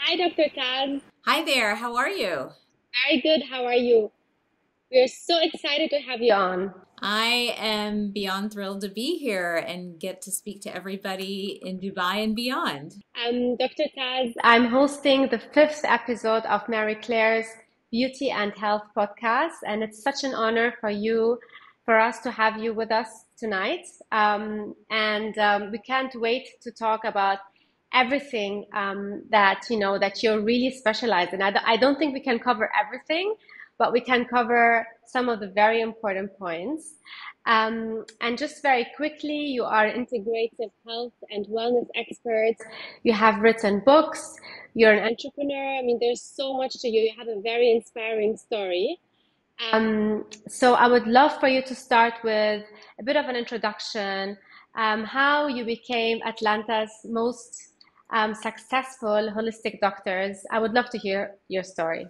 Hi, Dr. Taz. Hi there, how are you? Very good. How are you? We're so excited to have you on. I am beyond thrilled to be here and get to speak to everybody in Dubai and beyond. Dr. Taz, I'm hosting the fifth episode of Mary Claire's Beauty and Health podcast, and it's such an honor for us to have you with us tonight. And we can't wait to talk about everything that you're really specialized in. I don't think we can cover everything, but we can cover some of the very important points. And just very quickly, you are integrative health and wellness expert. You have written books. You're an entrepreneur. I mean, there's so much to you. You have a very inspiring story. So I would love for you to start with a bit of an introduction, how you became Atlanta's most successful holistic doctors. I would love to hear your story.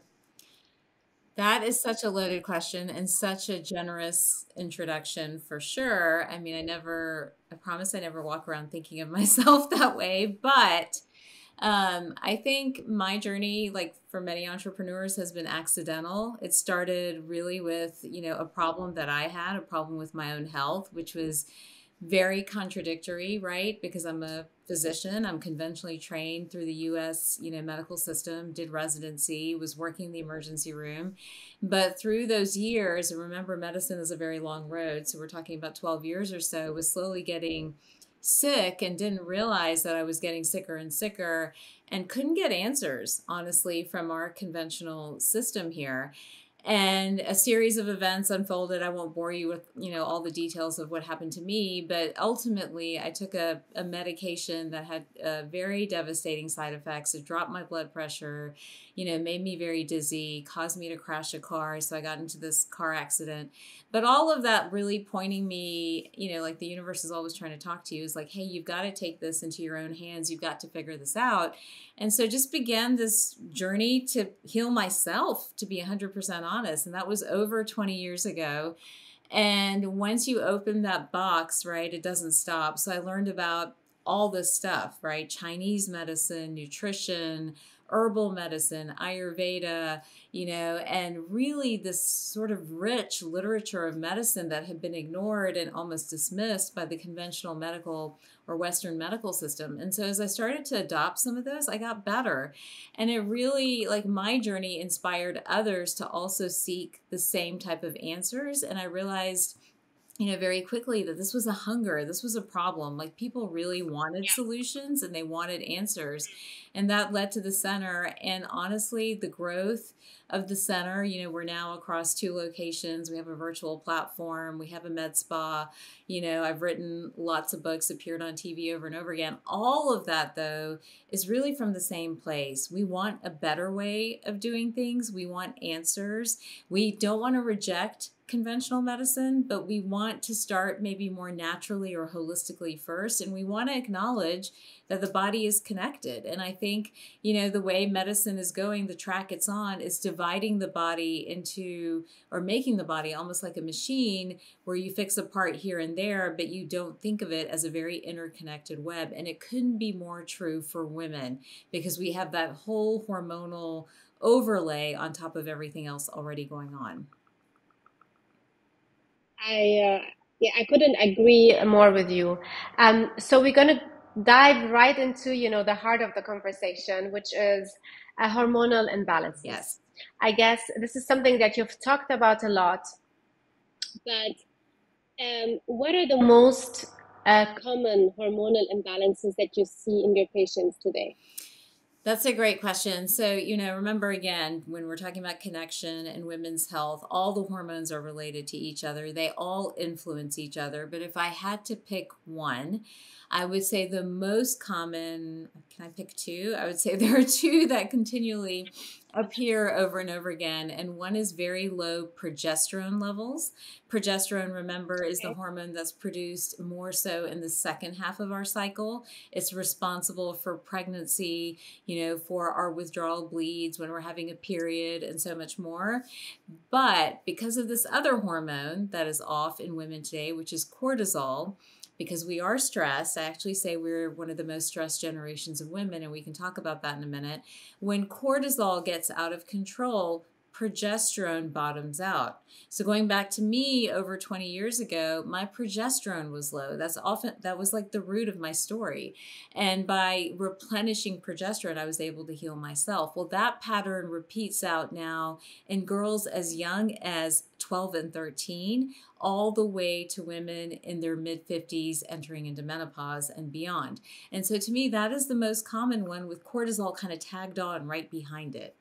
That is such a loaded question and such a generous introduction for sure. I mean, I promise I never walk around thinking of myself that way, but I think my journey, like for many entrepreneurs, has been accidental. It started really with, a problem that I had, a problem with my own health, which was very contradictory, right? Because I'm a physician, I'm conventionally trained through the US, medical system, did residency, was working in the emergency room. But through those years, and remember medicine is a very long road, so we're talking about 12 years or so, was slowly getting sick and didn't realize that I was getting sicker and sicker and couldn't get answers, honestly, from our conventional system here. And a series of events unfolded. I won't bore you with, all the details of what happened to me, but ultimately I took a medication that had very devastating side effects. It dropped my blood pressure, made me very dizzy, caused me to crash a car. So I got into this car accident. But all of that really pointing me, like the universe is always trying to talk to you, is like, hey, you've got to take this into your own hands. You've got to figure this out. And so just began this journey to heal myself, to be 100% honest. And that was over 20 years ago. And once you open that box, right, it doesn't stop. So I learned about all this stuff, right? Chinese medicine, nutrition, herbal medicine, Ayurveda, and really this sort of rich literature of medicine that had been ignored and almost dismissed by the conventional medical or Western medical system. And so as I started to adopt some of those, I got better. And it really, like my journey, inspired others to also seek the same type of answers. And I realized, very quickly that this was a hunger, this was a problem. Like people really wanted solutions and they wanted answers. And that led to the center. And honestly, the growth of the center, we're now across two locations. We have a virtual platform, we have a med spa. I've written lots of books, appeared on TV over and over again. All of that, though, is really from the same place. We want a better way of doing things, we want answers. We don't want to reject conventional medicine, but we want to start maybe more naturally or holistically first. And we want to acknowledge that the body is connected. And I think, the way medicine is going, the track it's on is dividing the body into, or making the body almost like a machine where you fix a part here and there, but you don't think of it as a very interconnected web. And it couldn't be more true for women because we have that whole hormonal overlay on top of everything else already going on. Yeah, I couldn't agree more with you. So we're going to dive right into, the heart of the conversation, which is hormonal imbalances. Yes. I guess this is something that you've talked about a lot, but what are the most common hormonal imbalances that you see in your patients today? That's a great question. So, remember again, when we're talking about connection and women's health, all the hormones are related to each other. They all influence each other. But if I had to pick one, I would say the most common, can I pick two? I would say there are two that continually appear over and over again. And one is very low progesterone levels. Progesterone, remember, is the Okay. hormone that's produced more so in the second half of our cycle. It's responsible for pregnancy, for our withdrawal bleeds when we're having a period and so much more. But because of this other hormone that is off in women today, which is cortisol, because we are stressed. I actually say we're one of the most stressed generations of women, and we can talk about that in a minute. When cortisol gets out of control, progesterone bottoms out. So going back to me over 20 years ago, my progesterone was low. That was like the root of my story. And by replenishing progesterone, I was able to heal myself. Well, that pattern repeats out now in girls as young as 12 and 13, all the way to women in their mid 50s entering into menopause and beyond. And so to me, that is the most common one, with cortisol kind of tagged on right behind it.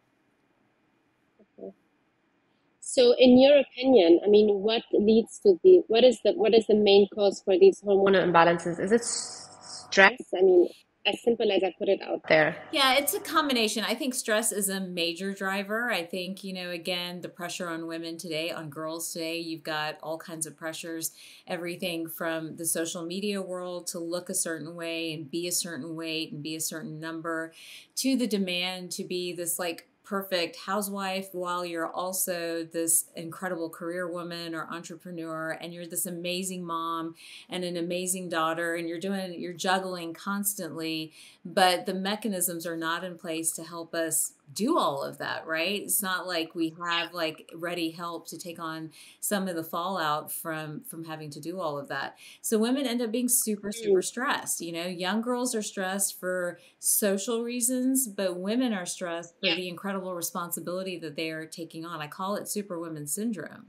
So, in your opinion, I mean, what is the main cause for these hormonal imbalances? Is it stress? I mean, as simple as I put it out there. Yeah, it's a combination. I think stress is a major driver. I think, again, the pressure on women today, on girls today, you've got all kinds of pressures, everything from the social media world to look a certain way and be a certain weight and be a certain number, to the demand to be this like perfect housewife while you're also this incredible career woman or entrepreneur, and you're this amazing mom and an amazing daughter, and you're juggling constantly, but the mechanisms are not in place to help us do all of that, right? It's not like we have like ready help to take on some of the fallout from having to do all of that. So women end up being super stressed. Young girls are stressed for social reasons, but women are stressed for the incredible responsibility that they are taking on. I call it superwoman syndrome,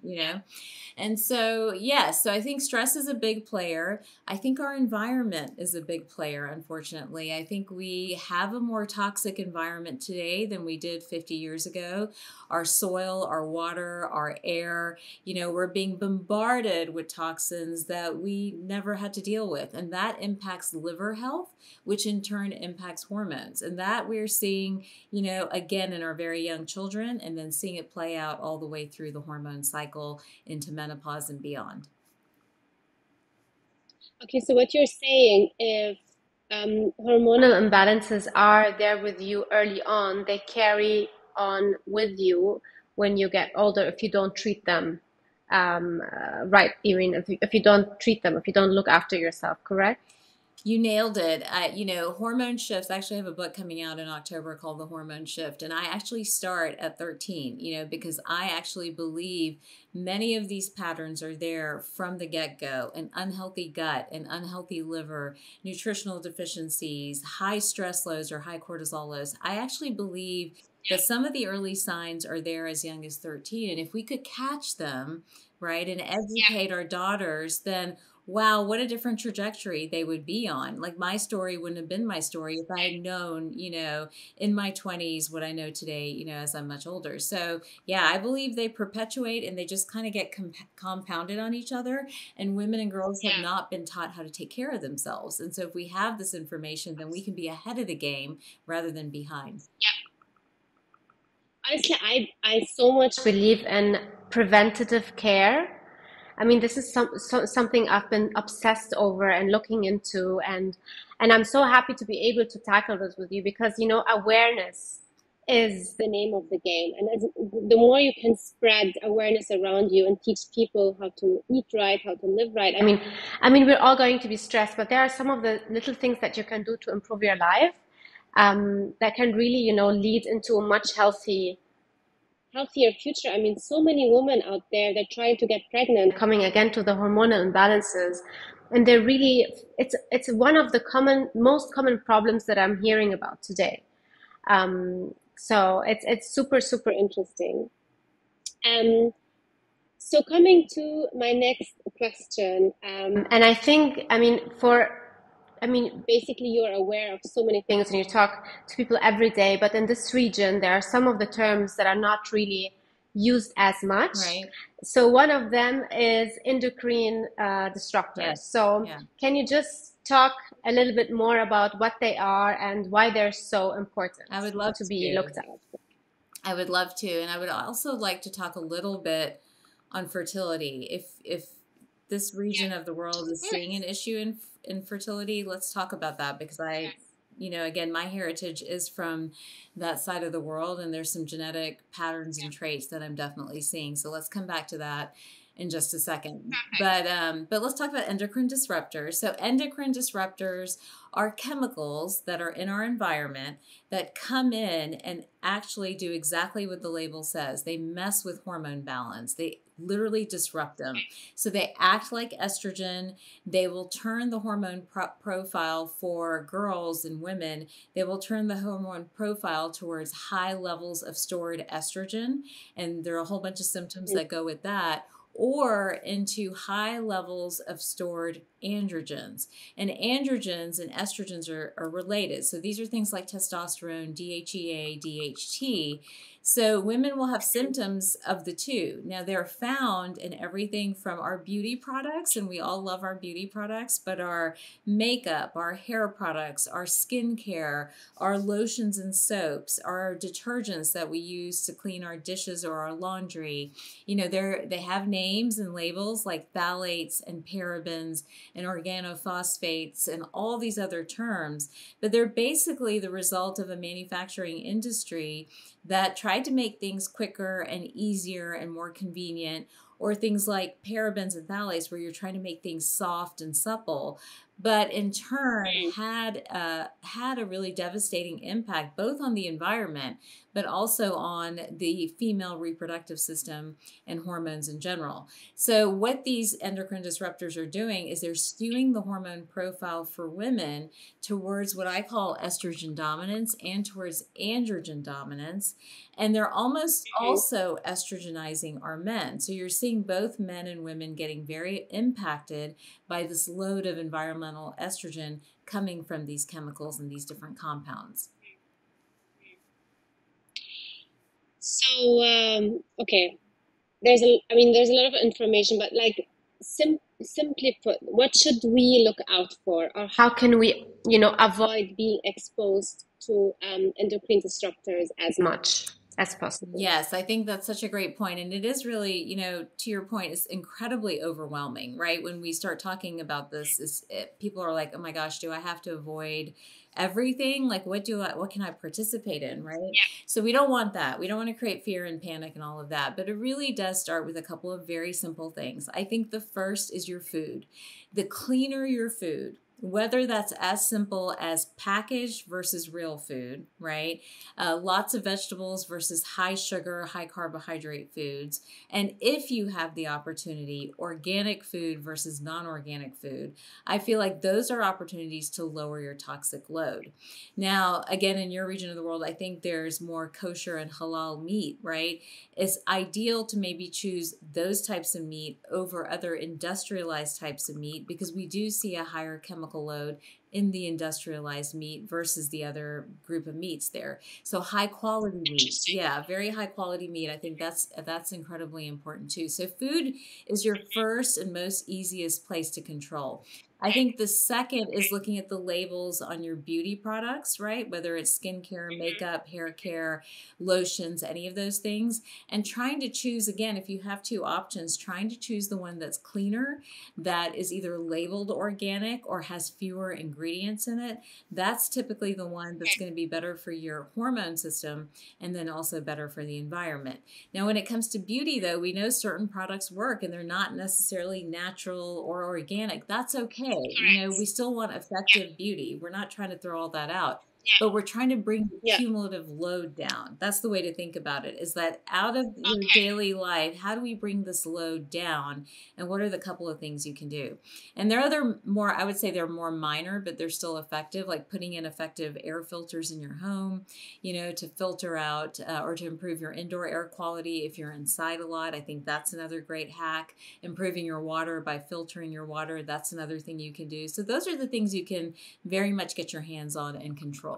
And so, yes, so I think stress is a big player. I think our environment is a big player, unfortunately. I think we have a more toxic environment today than we did 50 years ago. Our soil, our water, our air, we're being bombarded with toxins that we never had to deal with. And that impacts liver health, which in turn impacts hormones. And that we're seeing, again, in our very young children, and then seeing it play out all the way through the hormone cycle into menopause and beyond. Okay, so what you're saying, if hormonal imbalances are there with you early on, they carry on with you when you get older if you don't treat them right. I mean, if you don't treat them, if you don't look after yourself, correct? You nailed it. Hormone shifts. I actually have a book coming out in October called The Hormone Shift. And I actually start at 13, because I actually believe many of these patterns are there from the get-go: an unhealthy gut, an unhealthy liver, nutritional deficiencies, high stress lows or high cortisol lows. I actually believe that some of the early signs are there as young as 13. And if we could catch them, right, and educate our daughters, then wow, what a different trajectory they would be on. Like, my story wouldn't have been my story if I had known, in my 20s what I know today, as I'm much older. So yeah, I believe they perpetuate and they just kind of get compounded on each other. And women and girls have not been taught how to take care of themselves. And so if we have this information, then we can be ahead of the game rather than behind. Honestly, I so much believe in preventative care. I mean, this is something I've been obsessed over and looking into, and I'm so happy to be able to tackle this with you because, awareness is the name of the game. And the more you can spread awareness around you and teach people how to eat right, how to live right. I mean, we're all going to be stressed, but there are some of the little things that you can do to improve your life, that can really, lead into a much healthier future. I mean, so many women out there, they're trying to get pregnant, coming again to the hormonal imbalances, and they're really, it's one of the most common problems that I'm hearing about today. So it's super interesting. So coming to my next question, and basically you're aware of so many things and you talk to people every day, but in this region, there are some of the terms that are not really used as much. Right. So one of them is endocrine disruptors. Yes. So can you just talk a little bit more about what they are and why they're so important? I would love to be looked at. I would love to. And I would also like to talk a little bit on fertility. If this region of the world is seeing an issue in fertility, let's talk about that, because again, my heritage is from that side of the world, and there's some genetic patterns and traits that I'm definitely seeing. So let's come back to that. in just a second. But let's talk about endocrine disruptors. So endocrine disruptors are chemicals that are in our environment that come in and actually do exactly what the label says. They mess with hormone balance. They literally disrupt them. So they act like estrogen. They will turn the hormone profile for girls and women. They will turn the hormone profile towards high levels of stored estrogen. And there are a whole bunch of symptoms that go with that, or into high levels of stored androgens. And androgens and estrogens are related. So these are things like testosterone, DHEA, DHT. So women will have symptoms of the two. Now they're found in everything from our beauty products, and we all love our beauty products, but our makeup, our hair products, our skincare, our lotions and soaps, our detergents that we use to clean our dishes or our laundry. You know, they have names and labels like phthalates and parabens and organophosphates and all these other terms, but they're basically the result of a manufacturing industry that tried to make things quicker and easier and more convenient, or things like parabens and phthalates where you're trying to make things soft and supple, but in turn had a really devastating impact both on the environment but also on the female reproductive system and hormones in general. So what these endocrine disruptors are doing is they're skewing the hormone profile for women towards what I call estrogen dominance and towards androgen dominance. And they're almost also estrogenizing our men. So you're seeing both men and women getting very impacted by this load of environmental estrogen coming from these chemicals and these different compounds. So, okay, there's there's a lot of information, but like simply put, what should we look out for, or how can we, avoid being exposed to endocrine disruptors as much as possible? Yes, I think that's such a great point. And it is really, to your point, it's incredibly overwhelming, right? When we start talking about this, people are like, oh my gosh, do I have to avoid everything? Like, what can I participate in, right? Yeah. So we don't want that. We don't want to create fear and panic and all of that. But it really does start with a couple of very simple things. I think the first is your food. The cleaner your food, whether that's as simple as packaged versus real food, right? Lots of vegetables versus high sugar, high carbohydrate foods. And if you have the opportunity, organic food versus non-organic food, I feel like those are opportunities to lower your toxic load. Now, again, in your region of the world, I think there's more kosher and halal meat, right? It's ideal to maybe choose those types of meat over other industrialized types of meat because we do see a higher chemical load in the industrialized meat versus the other group of meats there. So high quality meat, yeah, very high quality meat. I think that's incredibly important too. So food is your first and most easiest place to control. I think the second is looking at the labels on your beauty products, right? Whether it's skincare, makeup, hair care, lotions, any of those things, and trying to choose, again, if you have two options, trying to choose the one that's cleaner, that is either labeled organic or has fewer ingredients in it. That's typically the one that's going to be better for your hormone system and then also better for the environment. Now, when it comes to beauty, though, we know certain products work and they're not necessarily natural or organic. That's okay. We still want effective beauty. We're not trying to throw all that out, but we're trying to bring the cumulative load down. That's the way to think about it, is that out of your daily life, how do we bring this load down? And what are the couple of things you can do? And there are other more, I would say they're more minor, but they're still effective, like putting in effective air filters in your home, to filter out or to improve your indoor air quality if you're inside a lot. I think that's another great hack. Improving your water by filtering your water, that's another thing you can do. So those are the things you can very much get your hands on and control.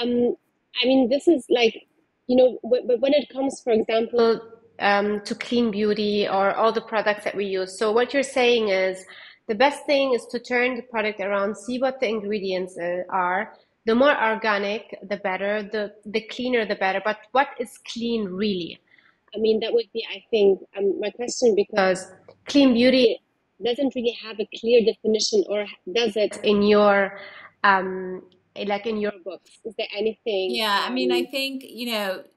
This is like, but when it comes, for example, to clean beauty or all the products that we use. So what you're saying is the best thing is to turn the product around, see what the ingredients are. The more organic, the better. The cleaner, the better. But what is clean really? That would be, I think, my question, because clean beauty doesn't really have a clear definition, or does it in your like in your books? Is there anything? Yeah, I think,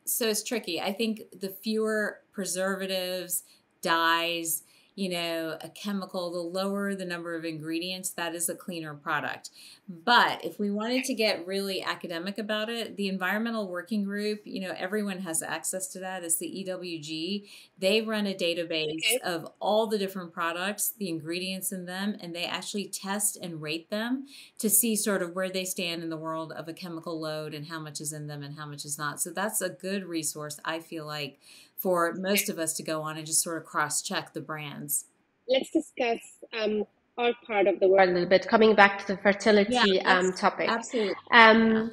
so it's tricky. I think the fewer preservatives, dyes, a chemical, the lower the number of ingredients, that is a cleaner product. But if we wanted to get really academic about it, the Environmental Working Group, everyone has access to that. It's the EWG. They run a database Okay. of all the different products, the ingredients in them, and they actually test and rate them to see sort of where they stand in the world of a chemical load and how much is in them and how much is not. So that's a good resource, I feel like, for most of us to go on and just sort of cross-check the brands. Let's discuss our part of the world a little bit, coming back to the Yeah, fertility let's topic. absolutely. Yeah. Um,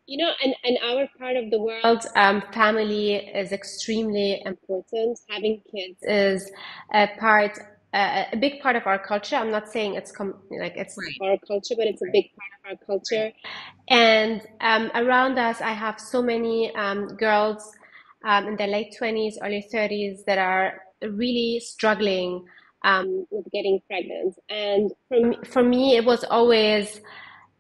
and our part of the world, family is extremely important. Having kids is a big part of our culture. I'm not saying like it's Right. our culture, but it's a big part of our Right. culture. And around us, I have so many girls in their late 20s, early 30s that are really struggling with getting pregnant. And for me, it was always,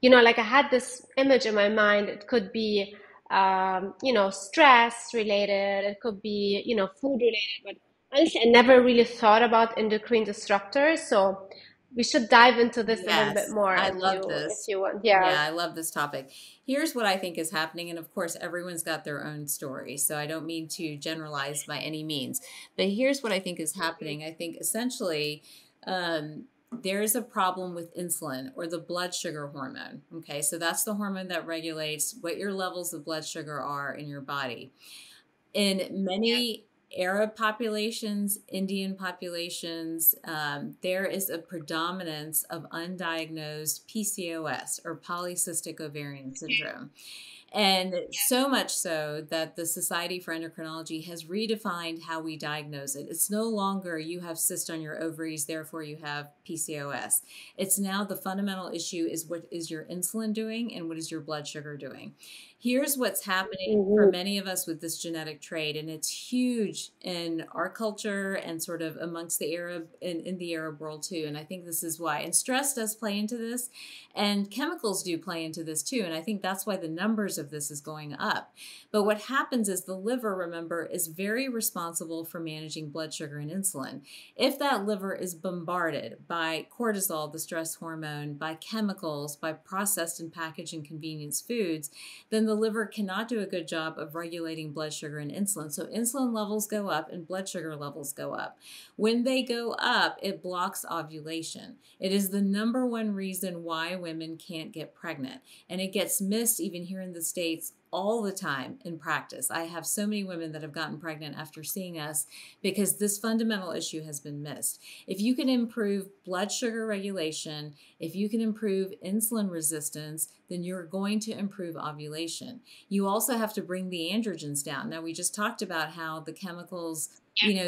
like I had this image in my mind. It could be, stress related. It could be, food related. But honestly, I never really thought about endocrine disruptors. So we should dive into this a little bit Yes, more I if love if this. you want. Yeah, Yeah. I love this topic. Here's what I think is happening. And of course, everyone's got their own story. So I don't mean to generalize by any means. But here's what I think is happening. I think essentially there is a problem with insulin or the blood sugar hormone. Okay, so that's the hormone that regulates what your levels of blood sugar are in your body. In many Arab populations, Indian populations, there is a predominance of undiagnosed PCOS or polycystic ovarian syndrome. And so much so that the Society for Endocrinology has redefined how we diagnose it. It's no longer you have cyst on your ovaries, therefore you have PCOS. It's now the fundamental issue is what is your insulin doing and what is your blood sugar doing. Here's what's happening for Mm-hmm. many of us with this genetic trait, and it's huge in our culture and sort of amongst the Arab in the Arab world too. And I think this is why. And stress does play into this, and chemicals do play into this too. And I think that's why the numbers of this is going up. But what happens is the liver, remember, is very responsible for managing blood sugar and insulin. If that liver is bombarded by cortisol, the stress hormone, by chemicals, by processed and packaged and convenience foods, then the liver cannot do a good job of regulating blood sugar and insulin. So insulin levels go up and blood sugar levels go up. When they go up, it blocks ovulation. It is the number one reason why women can't get pregnant. And it gets missed even here in the States all the time in practice. I have so many women that have gotten pregnant after seeing us because this fundamental issue has been missed. If you can improve blood sugar regulation, if you can improve insulin resistance, then you're going to improve ovulation. You also have to bring the androgens down. Now, we just talked about how the chemicals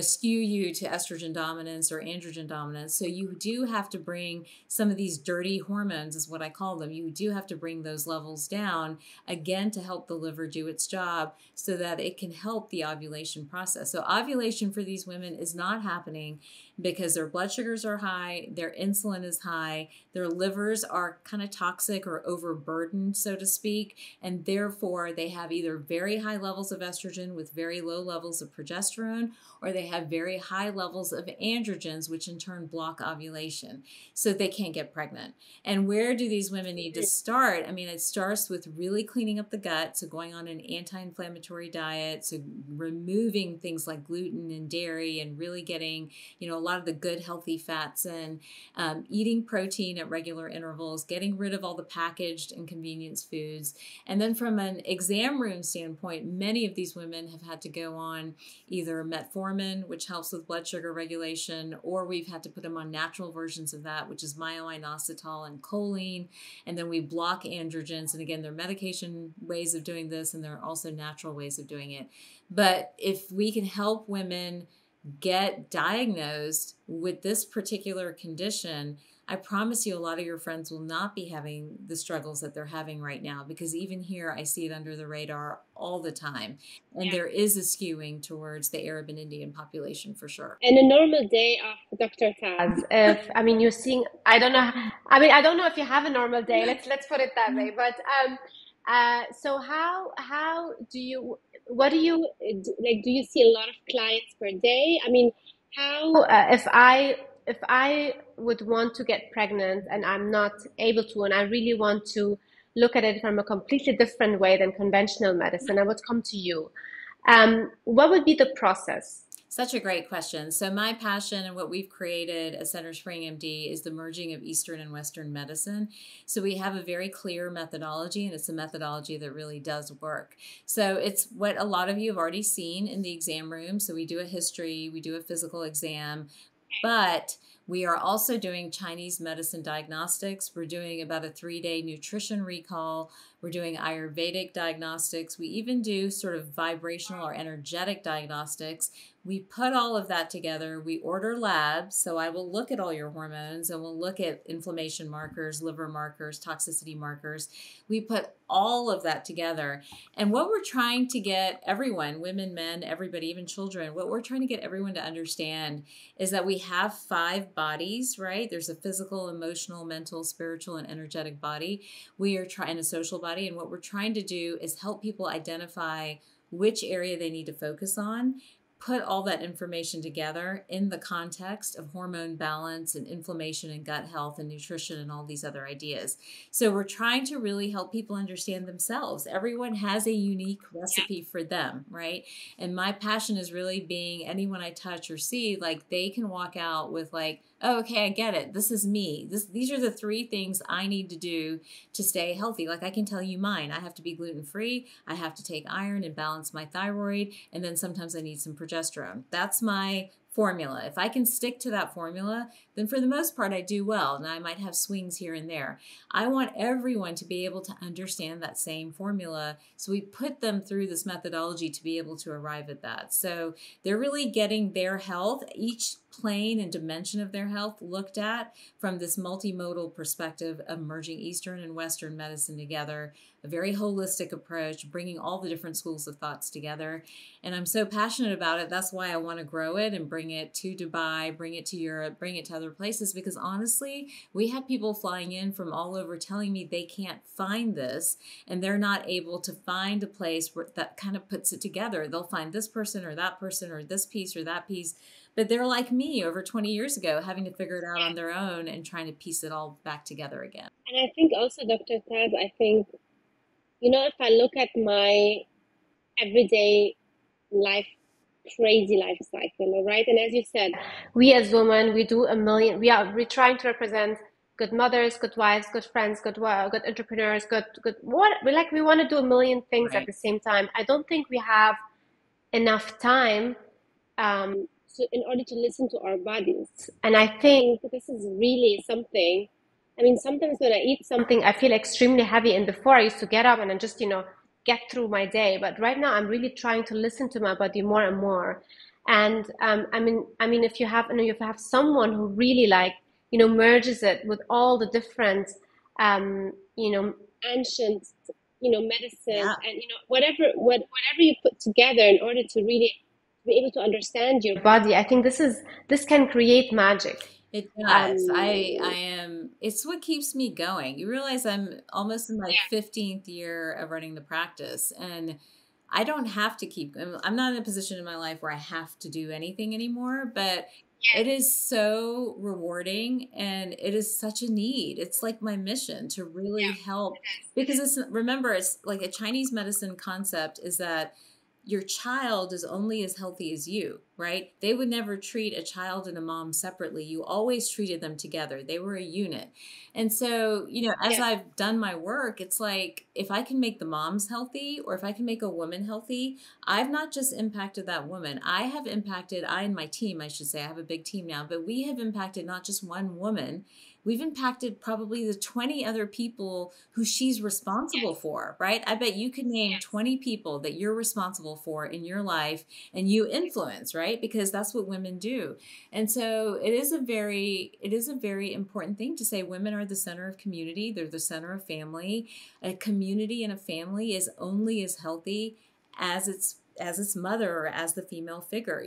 skew you to estrogen dominance or androgen dominance. So you do have to bring some of these dirty hormones, is what I call them. You do have to bring those levels down again to help the liver do its job so that it can help the ovulation process. So ovulation for these women is not happening because their blood sugars are high, their insulin is high, their livers are kind of toxic or overburdened, so to speak, and therefore they have either very high levels of estrogen with very low levels of progesterone, or they have very high levels of androgens, which in turn block ovulation. So they can't get pregnant. And where do these women need to start? I mean, it starts with really cleaning up the gut, so going on an anti-inflammatory diet, so removing things like gluten and dairy and really getting, a lot of the good healthy fats in, eating protein at regular intervals, getting rid of all the packaged and convenience foods. And then from an exam room standpoint, many of these women have had to go on either metformin, which helps with blood sugar regulation, or we've had to put them on natural versions of that, which is myo-inositol and choline. And then we block androgens. And again, there are medication ways of doing this, and there are also natural ways of doing it. But if we can help women get diagnosed with this particular condition, I promise you a lot of your friends will not be having the struggles that they're having right now, because even here I see it under the radar all the time. And there is a skewing towards the Arab and Indian population for sure. And a normal day of Dr. Taz, if I mean you're seeing, I don't know, I mean I don't know if you have a normal day. Let's put it that way. But so how do you, what do you like? Do you see a lot of clients per day? I mean, How if I would want to get pregnant and I'm not able to, and I really want to look at it from a completely different way than conventional medicine, I would come to you. What would be the process? Such a great question. So my passion and what we've created at Center Spring MD is the merging of Eastern and Western medicine. So we have a very clear methodology, and it's a methodology that really does work. So it's what a lot of you have already seen in the exam room. So we do a history, we do a physical exam, but we are also doing Chinese medicine diagnostics. We're doing about a 3-day nutrition recall. We're doing Ayurvedic diagnostics. We even do sort of vibrational or energetic diagnostics. We put all of that together. We order labs. So I will look at all your hormones, and we'll look at inflammation markers, liver markers, toxicity markers. We put all of that together. And what we're trying to get everyone, women, men, everybody, even children, what we're trying to get everyone to understand is that we have 5 bodies, right? There's a physical, emotional, mental, spiritual, and energetic body. We are trying a social body. And what we're trying to do is help people identify which area they need to focus on, put all that information together in the context of hormone balance and inflammation and gut health and nutrition and all these other ideas. So we're trying to really help people understand themselves. Everyone has a unique recipe for them, right? And my passion is really being anyone I touch or see, like they can walk out with like, oh, okay, I get it. This is me. These are the 3 things I need to do to stay healthy. Like I can tell you mine. I have to be gluten-free. I have to take iron and balance my thyroid. And then sometimes I need some progesterone. That's my formula. If I can stick to that formula, then for the most part, I do well. And I might have swings here and there. I want everyone to be able to understand that same formula. So we put them through this methodology to be able to arrive at that. So they're really getting their health, each plane and dimension of their health looked at from this multimodal perspective of merging Eastern and Western medicine together, a very holistic approach, bringing all the different schools of thoughts together. And I'm so passionate about it. That's why I want to grow it and bring it to Dubai, bring it to Europe, bring it to other places, because honestly, we have people flying in from all over telling me they can't find this and they're not able to find a place that kind of puts it together. They'll find this person or this piece or that piece, but they're like me over 20 years ago, having to figure it out on their own and trying to piece it all back together again. And I think also, Dr. Taz, I think, if I look at my everyday life, crazy life cycle, all right? And as you said, we as women, we do a million, we're trying to represent good mothers, good wives, good friends, good entrepreneurs, good what we want to do a million things at Right. the same time. I don't think we have enough time in order to listen to our bodies. And I think this is really something. I mean, sometimes when I eat something, I feel extremely heavy. And before I used to get up and then just, get through my day. But right now, I'm really trying to listen to my body more and more. And I mean, if you have someone who really merges it with all the different, ancient, medicines Yeah. and whatever you put together in order to really be able to understand your body. I think this can create magic. It Um, does. I am, it's what keeps me going. You realize I'm almost in my 15th year of running the practice, and I don't have to keep, I'm not in a position in my life where I have to do anything anymore, but it is so rewarding and it is such a need. It's like my mission to really help, because remember, it's like a Chinese medicine concept is that your child is only as healthy as you, right? They would never treat a child and a mom separately. You always treated them together. They were a unit. And so, as yeah, I've done my work, it's like if I can make the moms healthy or if I can make a woman healthy, I've not just impacted that woman. I and my team, I should say, I have a big team now, but we have impacted not just one woman. We've impacted probably the 20 other people who she's responsible for, right? I bet you could name 20 people that you're responsible for in your life and you influence, right? Because that's what women do. And so it is a very important thing to say women are the center of community. They're the center of family. A community and a family is only as healthy as its mother or as the female figure,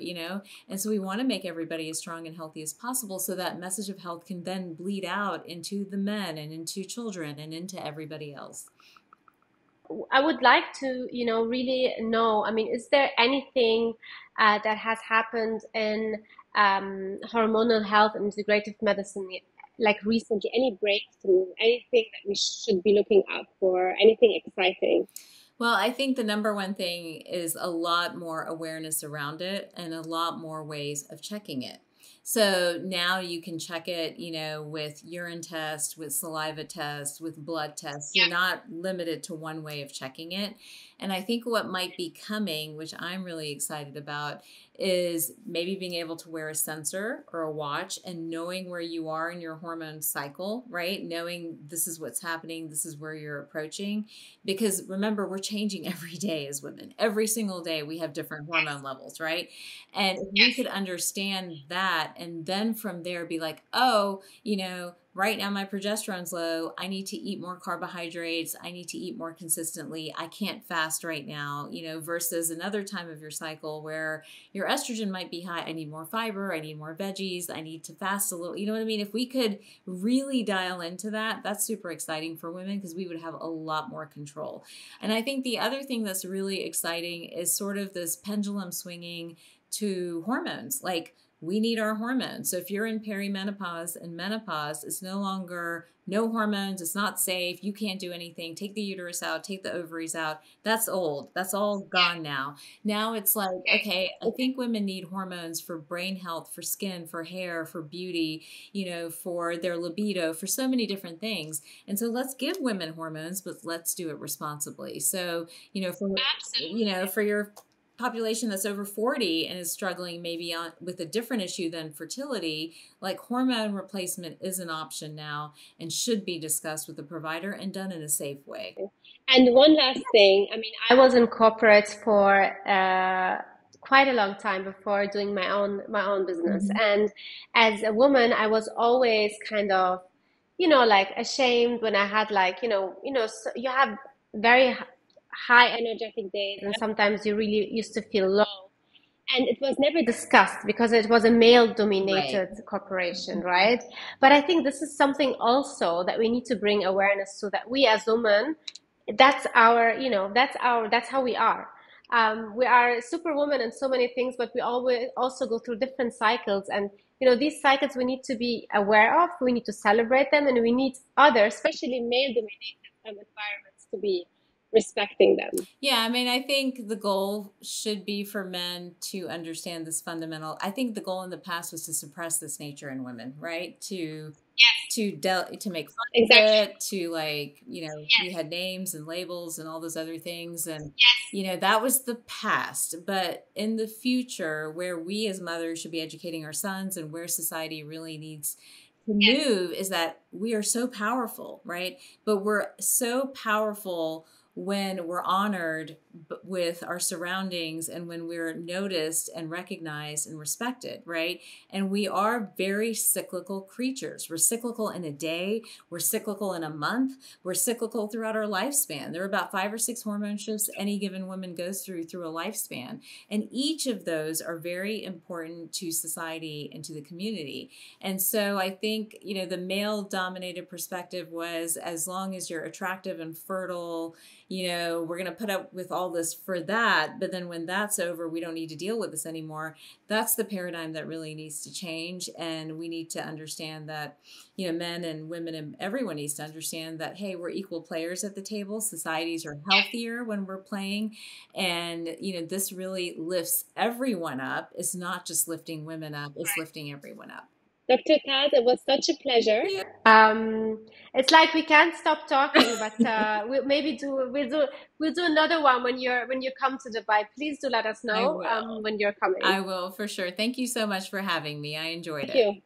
And so we want to make everybody as strong and healthy as possible so that message of health can then bleed out into the men and into children and into everybody else. I would like to, really know, I mean, is there anything that has happened in hormonal health and integrative medicine, like recently, any breakthrough, anything that we should be looking out for, anything exciting? Well, I think the number one thing is a lot more awareness around it and a lot more ways of checking it. So now you can check it, with urine test, with saliva test, with blood tests. You're not limited to one way of checking it. And I think what might be coming, which I'm really excited about, is maybe being able to wear a sensor or a watch and knowing where you are in your hormone cycle, right? Knowing this is what's happening, this is where you're approaching. Because remember, we're changing every day as women. Every single day we have different hormone levels, right? And if we could understand that and then from there be like, oh, right now my progesterone's low. I need to eat more carbohydrates. I need to eat more consistently. I can't fast right now, versus another time of your cycle where your estrogen might be high. I need more fiber. I need more veggies. I need to fast a little. You know what I mean? If we could really dial into that, that's super exciting for women because we would have a lot more control. And I think the other thing that's really exciting is sort of this pendulum swinging to hormones. Like, we need our hormones. So if you're in perimenopause and menopause, it's no longer no hormones. It's not safe. You can't do anything. Take the uterus out, take the ovaries out. That's old. That's all gone now. Now it's like, okay, I think women need hormones for brain health, for skin, for hair, for beauty, for their libido, for so many different things. And so let's give women hormones, but let's do it responsibly. So, for your population that's over 40 and is struggling maybe with a different issue than fertility, like hormone replacement is an option now and should be discussed with the provider and done in a safe way. And one last thing, I mean, I was in corporate for quite a long time before doing my own business. Mhm. And as a woman, I was always kind of, like ashamed when I had like, so you have very high energetic days, and sometimes you really used to feel low. And it was never discussed because it was a male Right. dominated corporation, right? But I think this is something also that we need to bring awareness to, that we as women, that's our, that's how we are. We are superwoman in so many things, but we always also go through different cycles. And, these cycles we need to be aware of, we need to celebrate them, and we need other, especially male dominated environments, to be respecting them. Yeah, I mean, I think the goal should be for men to understand this fundamental. I think the goal in the past was to suppress this nature in women, right? To make fun of Exactly. it, to like, we had names and labels and all those other things. And, that was the past. But in the future, where we as mothers should be educating our sons and where society really needs to move is that we are so powerful, right? But we're so powerful when we're honored with our surroundings and when we're noticed and recognized and respected, right? And we are very cyclical creatures. We're cyclical in a day, we're cyclical in a month, we're cyclical throughout our lifespan. There are about 5 or 6 hormone shifts any given woman goes through a lifespan. And each of those are very important to society and to the community. And so I think, the male dominated perspective was as long as you're attractive and fertile, we're going to put up with all this for that. But then when that's over, we don't need to deal with this anymore. That's the paradigm that really needs to change. And we need to understand that, men and women and everyone needs to understand that, hey, we're equal players at the table. Societies are healthier when we're playing. And, this really lifts everyone up. It's not just lifting women up, it's lifting everyone up. Dr. Taz, it was such a pleasure. Yeah. It's like we can't stop talking, but we'll do another one when you come to Dubai. Please do let us I know will. when you're coming. I will for sure. Thank you so much for having me. I enjoyed Thank it. you.